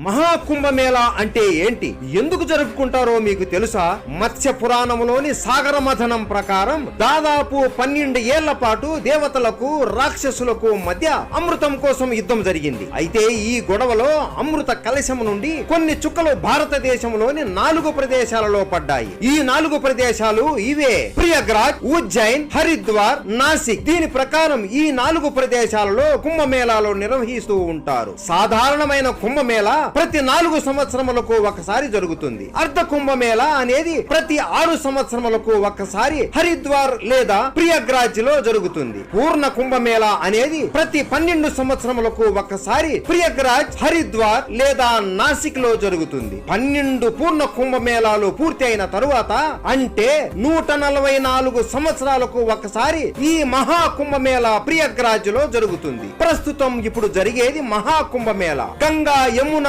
మహాకుంభమేళా అంటే ఏంటి, ఎందుకు జరుపుకుంటారో మీకు తెలుసా? మత్స్య పురాణంలోని సాగర మథనం ప్రకారం దాదాపు 12 ఏళ్ల పాటు దేవతలకు రాక్షసులకు మధ్య అమృతం కోసం యుద్ధం జరిగింది. అయితే ఈ గొడవలో అమృత కలశం నుండి కొన్ని చుక్కలు భారతదేశంలోని 4 ప్రదేశాలలో పడ్డాయి. ఈ 4 ప్రదేశాలు ఇవే: ప్రయాగ్రాజ్, ఉజ్జయిన్, హరిద్వార్, నాసిక్. దీని ప్రకారం ఈ 4 ప్రదేశాలలో కుంభమేళాలు నిర్వహిస్తూ ఉంటారు. సాధారణమైన కుంభమేళా ప్రతి 4 సంవత్సరములకు ఒకసారి జరుగుతుంది. అర్ధ కుంభమేళా అనేది ప్రతి 6 సంవత్సరములకు ఒకసారి హరిద్వార్ లేదా ప్రయాగ్రాజ్ లో జరుగుతుంది. పూర్ణ కుంభమేళా అనేది ప్రతి 12 సంవత్సరములకు ఒకసారి ప్రయాగ్రాజ్, హరిద్వార్ లేదా నాసిక్ లో జరుగుతుంది. 12 పూర్ణ కుంభమేళాలు పూర్తి అయిన తరువాత, అంటే 144 సంవత్సరాలకు ఒకసారి ఈ మహా కుంభమేళా ప్రయాగ్రాజ్ లో జరుగుతుంది. ప్రస్తుతం ఇప్పుడు జరిగేది మహా కుంభమేళా గంగా, యమున,